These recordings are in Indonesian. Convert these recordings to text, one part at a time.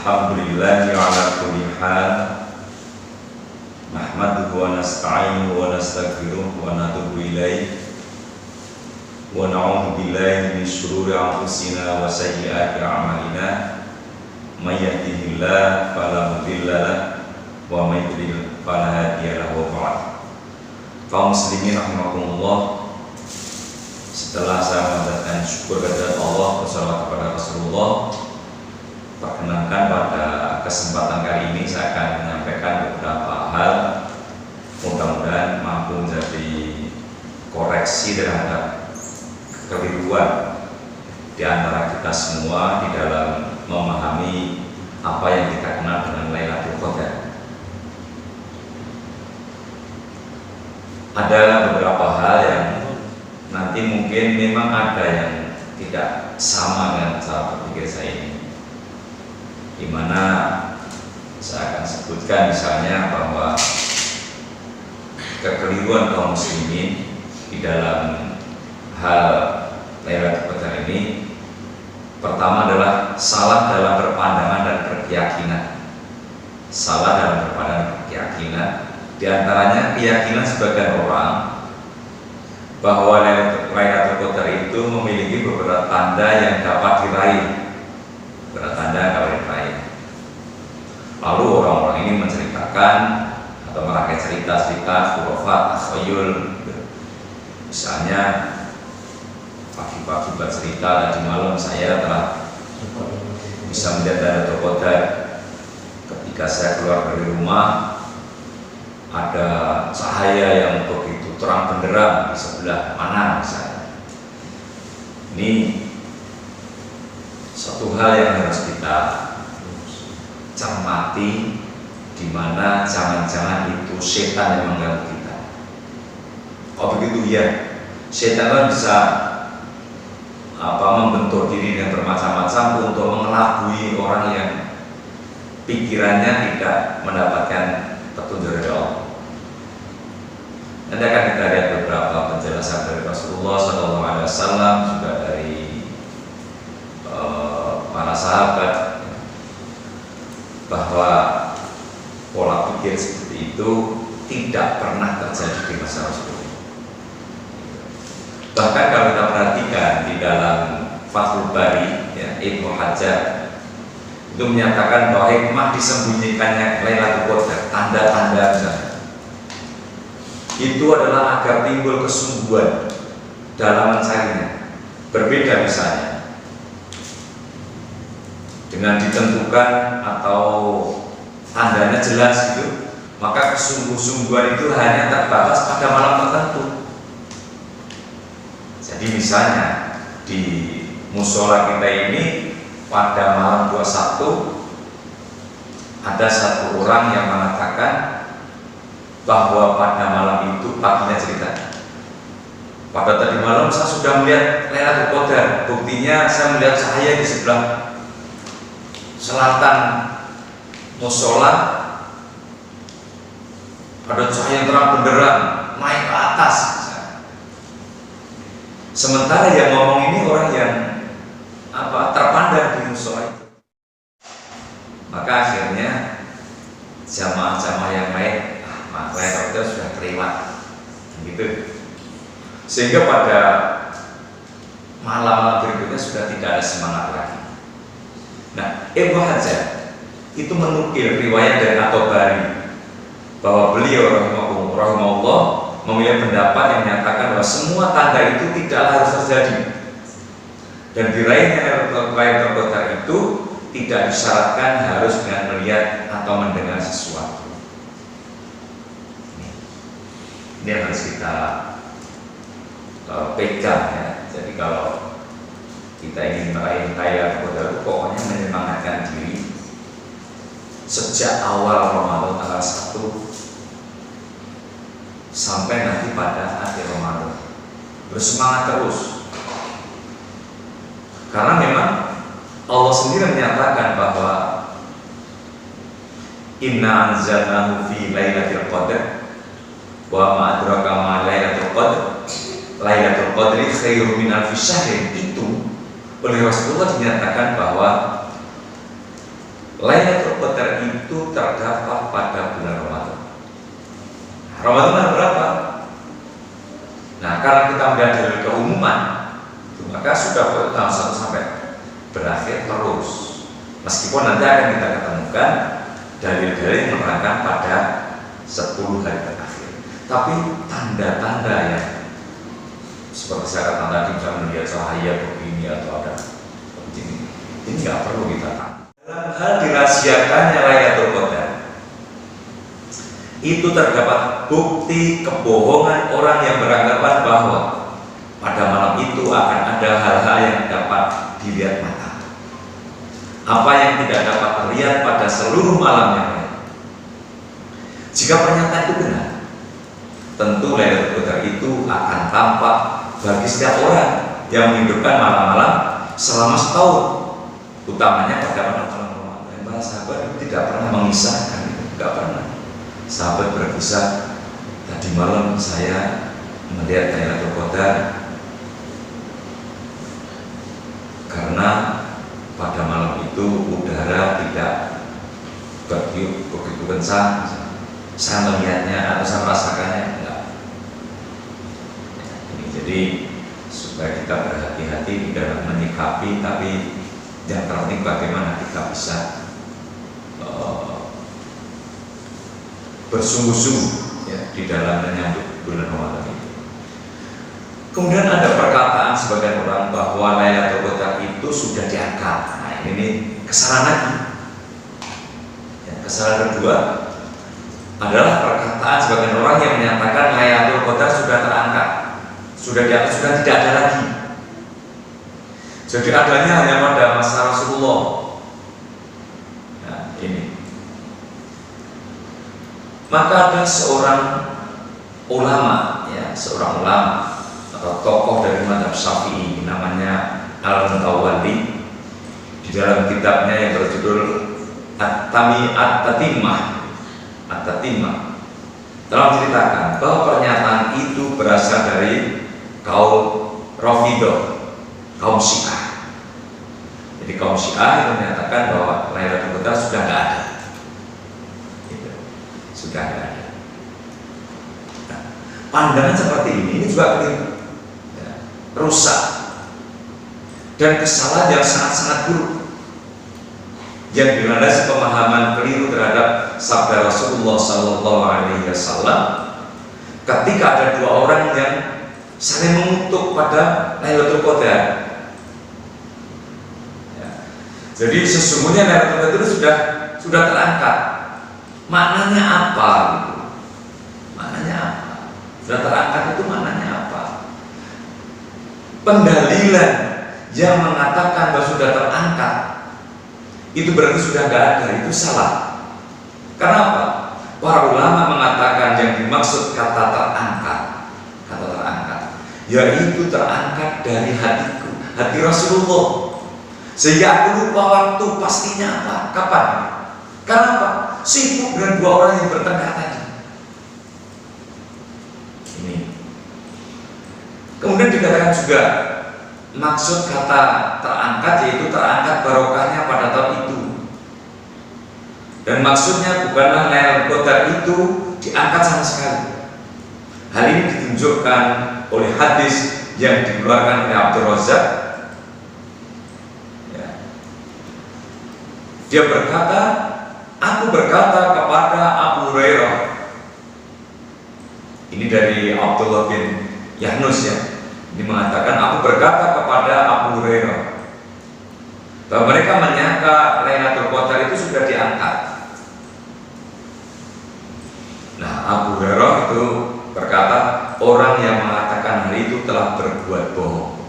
Alhamdulillahi ala kulli hal. Nahmaduhu wa nasta'inuhu wa nastaghfiruh wa natubu ilaih. Wa na'udzu billahi min syururi anfusina wa sayyiati a'malina. May yahdihillahu fala mudilla lahu wa may yudlil fala hadiya lahu. Kaum muslimin rahimakumullah, setelah saya mengucapkan syukur kepada Allah, bersalawat kepada Rasulullah, perkenankan pada kesempatan kali ini saya akan menyampaikan beberapa hal, mudah-mudahan mampu menjadi koreksi terhadap kekeliruan di antara kita semua di dalam memahami apa yang kita kenal dengan Lailatul Qadar. Ada beberapa hal yang nanti mungkin memang ada yang tidak sama dengan cara berpikir saya ini, dimana saya akan sebutkan misalnya bahwa kekeliruan kaum muslimin di dalam hal Lailatul Qadar ini, pertama adalah salah dalam berpandangan dan berkeyakinan. Salah dalam berpandangan dan berkeyakinan, di antaranya keyakinan sebagian orang bahwa Lailatul Qadar itu memiliki beberapa tanda yang dapat diraih. Lalu orang-orang ini menceritakan atau merakai cerita-cerita khurafat, takhayul. Misalnya pagi-pagi bercerita, tadi malam saya telah bisa melihat Lailatul Qadar. Ketika saya keluar dari rumah, ada cahaya yang begitu terang benderang di sebelah mana misalnya. Ini satu hal yang harus kita cermati, di mana jangan-jangan itu setan yang mengganggu kita. Oh begitu ya, setan kan bisa membentuk diri dengan bermacam-macam untuk mengelabui orang yang pikirannya tidak mendapatkan petunjuk dari Allah. Nanti akan kita lihat beberapa penjelasan dari Rasulullah SAW, juga dari para sahabat, bahwa pola pikir seperti itu tidak pernah terjadi di masa Rasulullah. Bahkan kalau kita perhatikan di dalam Fathul Bari, ya, Ibnu Hajar itu menyatakan bahwa hikmah disembunyikannya Lailatul Qadar, tanda-tanda misalnya, itu adalah agar timbul kesungguhan dalam mencarinya. Berbeda misalnya dengan ditentukan atau tandanya jelas gitu, maka kesungguh-sungguhan itu hanya terbatas pada malam tertentu. Jadi misalnya di musola kita ini pada malam 21 ada satu orang yang mengatakan bahwa pada malam itu paginya cerita, pada tadi malam saya sudah melihat Lailatul Qadar. Buktinya saya melihat cahaya di sebelah selatan musola, ada cahaya yang terang benderang naik ke atas. Sementara yang ngomong ini orang yang terpandang di musola itu. Maka akhirnya jamaah-jamaah yang lain, Lailatul Qadar sudah kelewat, gitu. Sehingga pada malam berikutnya sudah tidak ada semangat lagi. Nah, Ibnu Hajar itu menukil riwayat dari At-Tabari bahwa beliau rahimahullah memilih pendapat yang menyatakan bahwa semua tanda itu tidak harus terjadi, dan diraihnya Lailatul Qadar itu tidak disyaratkan harus dengan melihat atau mendengar sesuatu. Ini yang harus kita pegang, ya. Jadi kalau kita ingin meraih Lailatul Qadar, pokoknya menyemangatkan diri sejak awal Ramadan tanggal 1 sampai nanti pada akhir Ramadan, bersemangat terus. Karena memang Allah sendiri menyatakan bahwa inna anzalnahu fi lailatul qadar wa ma adraka ma lailatul qadar Lailatul Qadri khairum min alfi syahrin. Itu oleh Rasulullah dinyatakan bahwa Lailatul Qadar itu terdapat pada bulan Ramadan. Ramadan berapa? Nah, karena kita melihat dari keumuman, maka sudah tahun 1 sampai berakhir terus. Meskipun nanti akan kita ketemukan dalil-dalil yang menerangkan pada 10 hari terakhir. Tapi tanda-tanda yang seperti saya katakan tadi, misalnya melihat cahaya begini atau ada begini, ini nggak perlu kita tahu. Dalam hal dirahasiakannya Lailatul Qadar, itu terdapat bukti kebohongan orang yang beranggapan bahwa pada malam itu akan ada hal-hal yang dapat dilihat mata, apa yang tidak dapat terlihat pada seluruh malam yang lain. Jika pernyataan itu benar, tentu Lailatul Qadar itu akan tampak bagi setiap orang yang menghidupkan malam-malam selama setahun, utamanya pada malam Ramadan. Para sahabat itu tidak pernah mengisahkan, tidak pernah. Sahabat berkisah, tadi malam saya melihat Lailatul Qadar karena pada malam itu udara tidak bertiup begitu kencang. Saya melihatnya atau saya merasakannya enggak. Ini jadi supaya kita berhati-hati di dalam menyikapi, tapi yang terpenting bagaimana kita bisa bersungguh-sungguh ya, di dalam menyambut bulan Ramadan ini. Kemudian ada perkataan sebagian orang bahwa Lailatul Qadar itu sudah diangkat. Nah, ini kesalahan lagi. Ya, kesalahan kedua adalah perkataan sebagian orang yang menyatakan Lailatul Qadar sudah terangkat, sudah diangkat, sudah tidak ada lagi. Jadi adanya hanya pada masa Rasulullah. Nah, ini. Maka ada seorang ulama, ya, seorang ulama atau tokoh dari mazhab Syafi'i namanya Al-Mutawalli, di dalam kitabnya yang berjudul At-Tatimah telah menceritakan bahwa pernyataan itu berasal dari kaum Rafidhah, kaum Syiah. Jadi kaum Syiah itu menyatakan bahwa Lailatul Qadar sudah tidak ada. Sudah tidak ada. Nah, pandangan seperti ini juga keliru, ya, rusak dan kesalahan yang sangat-sangat buruk yang dilandasi pemahaman keliru terhadap sabda Rasulullah SAW ketika ada dua orang yang saling mengutuk pada Lailatul Qadar. Ya. Jadi sesungguhnya Lailatul Qadar itu sudah terangkat. Maknanya apa? Gitu? Maknanya apa? Sudah terangkat itu maknanya apa? Pendalilan yang mengatakan bahwa sudah terangkat itu berarti sudah tidak ada, itu salah. Karena apa? Para ulama mengatakan yang dimaksud kata terangkat, yaitu terangkat dari hatiku, hati Rasulullah. Sehingga aku lupa waktu pastinya apa, kapan. Karena apa? Sibuk dengan dua orang yang bertengkar tadi. Ini. Kemudian dikatakan juga maksud kata terangkat yaitu terangkat barokahnya pada tahun itu. Dan maksudnya bukanlah Lailatul Qadar itu diangkat sama sekali. Hal ini ditunjukkan oleh hadis yang dikeluarkan oleh Abdul Razak. Ya. Dia berkata, aku berkata kepada Abu Hurairah. Ini dari Abdullah bin Yahnus, ya. Ini mengatakan, aku berkata kepada Abu Hurairah bahwa mereka menyangka Lailatul Qadar itu sudah diangkat. Nah, Abu Hurairah itu berkata, orang yang mengatakan hal itu telah berbuat bohong.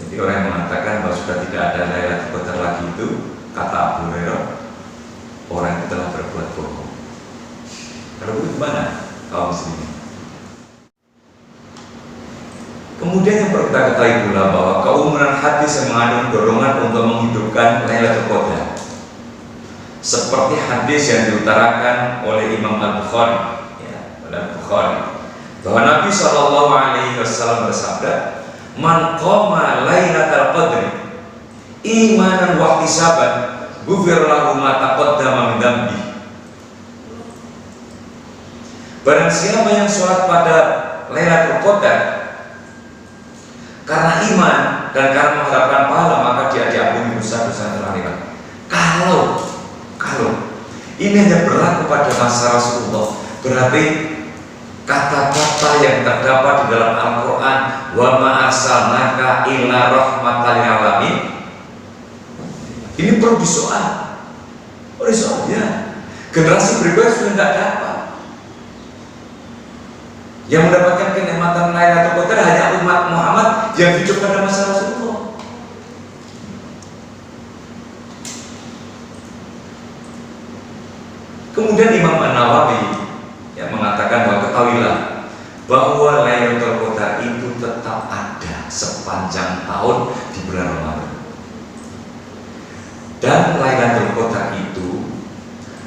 Jadi orang yang mengatakan bahwa sudah tidak ada Lailatul Qadar lagi itu, kata Abu Hurairah, orang itu telah berbuat bohong. Kalau begitu gimana kaum muslimin? Kemudian yang perlu kita ketahui pula bahwa keumuman hadis yang mengandung dorongan untuk menghidupkan Lailatul Qadar, seperti hadis yang diutarakan oleh Imam Al-Bukhari, ya, bahwa Nabi SAW bersabda, "Man qama Lailatul Qadri imanan wa ihtisaban ghufira lahu ma taqaddama min dzambi. Barang siapa yang sholat pada Lailatul Qadar karena iman dan karena mengharapkan pahala, maka dia diampuni dosa-dosa terakhir. Kalau ini hanya berlaku pada masa Rasulullah, berarti kata-kata yang terdapat di dalam Al-Quran, wa ma arsalnaka illa rahmatan lil alamin, ini perlu disoal. Oleh soalnya generasi berikutnya sudah tidak dapat. Yang mendapatkan kenikmatan Lailatul Qadar hanya umat Muhammad yang hidup pada masa Rasulullah. Kemudian Imam An-Nawawi yang mengatakan bahwa ketahuilah bahwa Lailatul Qadar itu tetap ada sepanjang tahun di bulan Ramadan. Dan Lailatul Qadar itu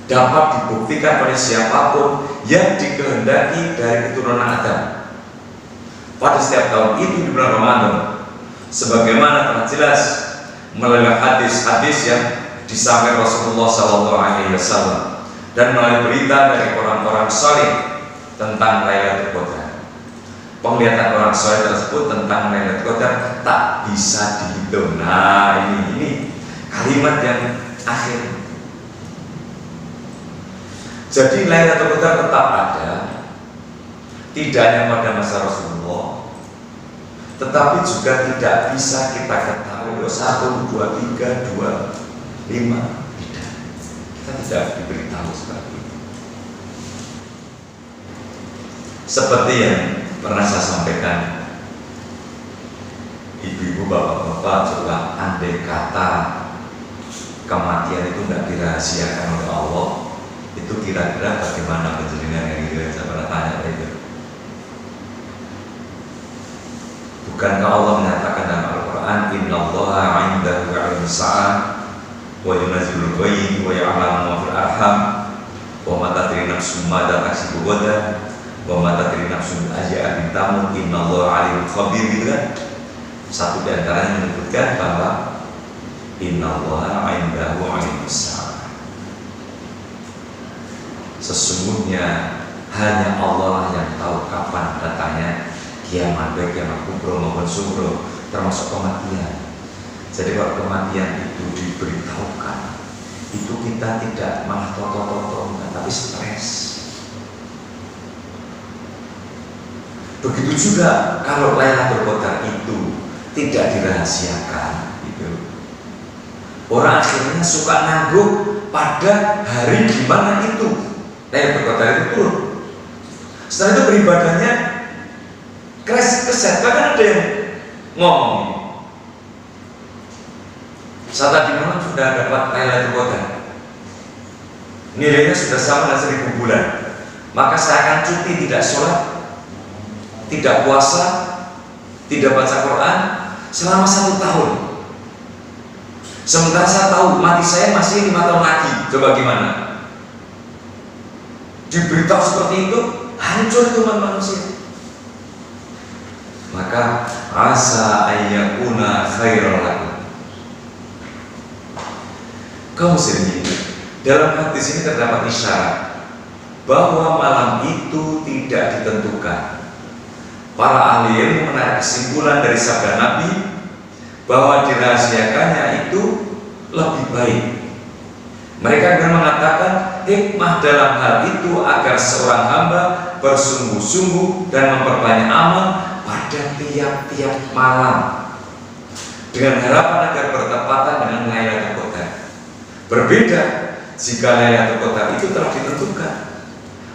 dapat dibuktikan oleh siapapun yang dikehendaki dari keturunan Adam pada setiap tahun itu di bulan Ramadan, sebagaimana telah jelas melalui hadis-hadis yang disampaikan Rasulullah SAW dan melalui berita dari orang-orang saleh tentang Lailatul Qadar. Penglihatan orang saleh tersebut tentang Lailatul Qadar tak bisa dihitung. Nah, ini kalimat yang akhir. Jadi Lailatul Qadar tetap ada, tidak hanya pada masa Rasulullah, tetapi juga tidak bisa kita ketahui 1, 2, 3, 2, 5, tidak. Kita tidak diberitahu seperti itu. Seperti yang pernah saya sampaikan, ibu-ibu, bapak-bapak, coba andai kata kematian itu tidak dirahasiakan oleh Allah, itu kira-kira bagaimana penjelasan yang saya pernah tanya itu? Bukankah Allah menyatakan dalam Al-Quran, Innallaha 'indahu 'ilmus sa'ah wa yunazzilul ghaibi wa ya'lamu ma fil arham wa ma tadri nafsun madza taksibu ghadan wa ma tadri nafsun ayyi ardin tamut innallaha 'alimun khabir, gitu kan? Satu di antaranya menyebutkan bahwa Innallaha 'indahu 'ilmus sa'ah, sesungguhnya hanya Allah yang tahu kapan datangnya kiamat, baik kiamat kubro maupun sugro, termasuk kematian. Jadi kalau kematian itu diberitahukan, itu kita tidak malah toto-toto, tapi stres. Begitu juga kalau Lailatul Qadar itu tidak dirahasiakan, gitu. Orang akhirnya suka ngangguk pada hari di mana itu Lailatul Qadar itu turun. Setelah itu beribadahnya keset, bahkan ada yang ngomong, saat tadi malam sudah dapat Lailatul Qadar, nilainya sudah sama dengan 1000 bulan, maka saya akan cuti, tidak sholat, tidak puasa, tidak baca Quran selama 1 tahun. Sementara saya tahu mati saya masih 5 tahun lagi. Coba gimana? Diberitahu seperti itu, hancur iman manusia. Maka asa ayyakuna khairan lakum. Kaum muslimin, dalam hadis ini terdapat isyarat bahwa malam itu tidak ditentukan. Para ahli ilmu menarik kesimpulan dari sabda Nabi bahwa dirahasiakannya itu lebih baik. Mereka akan mengatakan hikmah dalam hal itu agar seorang hamba bersungguh-sungguh dan memperbanyak amal pada tiap-tiap malam dengan harapan agar bertepatan dengan Lailatul Qadar. Berbeda jika Lailatul Qadar itu telah ditentukan,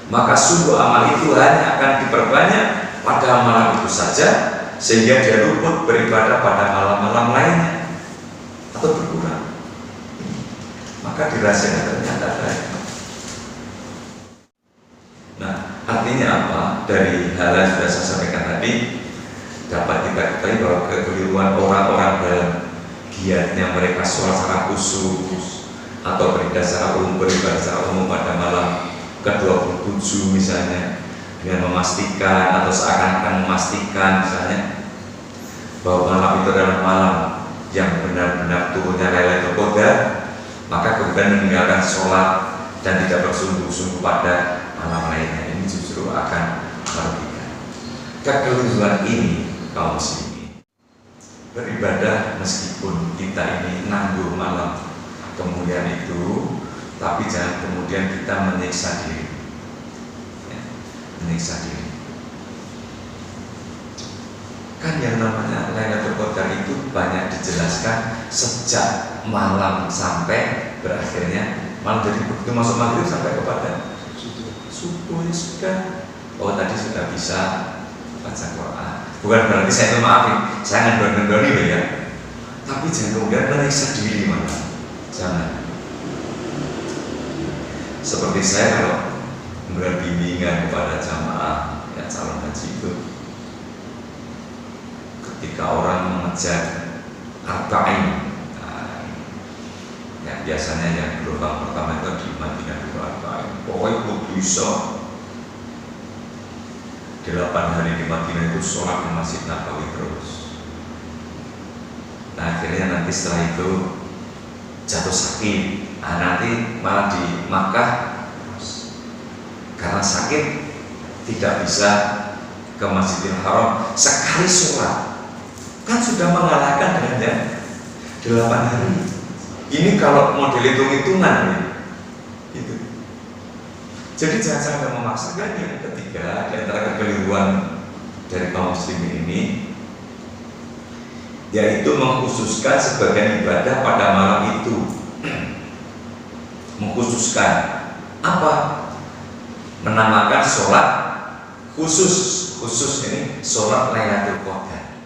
maka sungguh amal itu hanya akan diperbanyak pada malam itu saja, sehingga dia luput beribadah pada malam-malam lainnya atau berkurang. Maka dirahasiakan ternyata ada. Nah, artinya apa? Dari hal yang sudah saya sampaikan tadi, dapat kita ketahui bahwa kekeliruan orang-orang dalam giatnya mereka sholat secara khusus atau beribadah secara umum pada malam ke-27 misalnya, dengan memastikan atau seakan-akan memastikan misalnya bahwa malam itu adalah malam yang benar-benar turunnya Lailatul Qadar, maka kemudian meninggalkan sholat dan tidak bersungguh-sungguh pada malam lainnya, ini justru akan merugikan. Kekeliruan ini kaum muslimin, beribadah meskipun kita ini nanggur malam kemudian itu, tapi jangan kemudian kita menyiksa diri, ya, menyiksa diri. Kan yang namanya Lailatul Qadar itu banyak dijelaskan sejak malam sampai berakhirnya malam. Jadi begitu masuk maghrib sampai kepada subuh ya sudah. Oh tadi sudah bisa baca Quran. Bukan berarti saya maafin, saya ngendor-ngendor ini ya. Tapi jangan kemudian menyiksa diri malah. Jangan. Seperti saya kalau memberi bimbingan kepada jamaah ya calon haji itu, ketika orang mengejar arba'in, yang biasanya yang gelombang pertama itu di Madinah itu arba'in, pokoknya itu bisa 8 hari di Madinah itu sholat di Masjid Nabawi terus. Nah akhirnya nanti setelah itu jatuh sakit, nanti malah di Makkah karena sakit tidak bisa ke Masjidil Haram, sekali sholat kan sudah mengalahkan dengan yang 8 hari. Ini kalau model hitung-hitungan ya, gitu. Jadi jangan memaksakan. Yang ketiga di antara kekeliruan dari kaum muslimin ini, yaitu mengkhususkan sebagian ibadah pada malam itu. Mengkhususkan apa? Menamakan sholat khusus ini sholat Lailatul Qadar.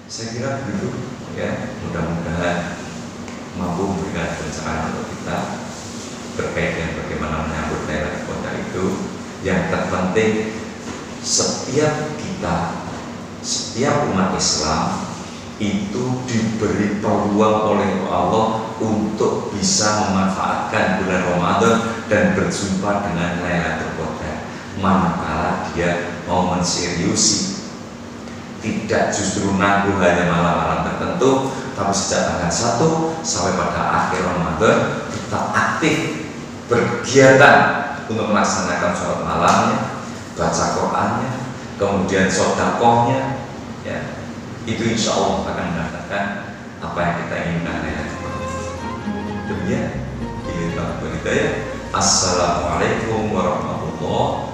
Saya kira begitu ya, mudah-mudahan mampu memberikan pencerahan untuk kita terkait dengan bagaimana menyambut Lailatul Qadar itu. Yang terpenting setiap kita, setiap umat Islam itu diberi peluang oleh Allah untuk bisa memanfaatkan bulan Ramadan dan berjumpa dengan Lailatul Qadar, manakala dia mau menseriusi, tidak justru nanggung hanya malam-malam tertentu, tapi sejak tanggal 1 sampai pada akhir Ramadan kita aktif berkegiatan untuk melaksanakan sholat malamnya, baca Qurannya, kemudian sedekahnya, ya, itu insya Allah akan mendapatkan apa yang kita inginkan. Demikian, Assalamualaikum warahmatullahi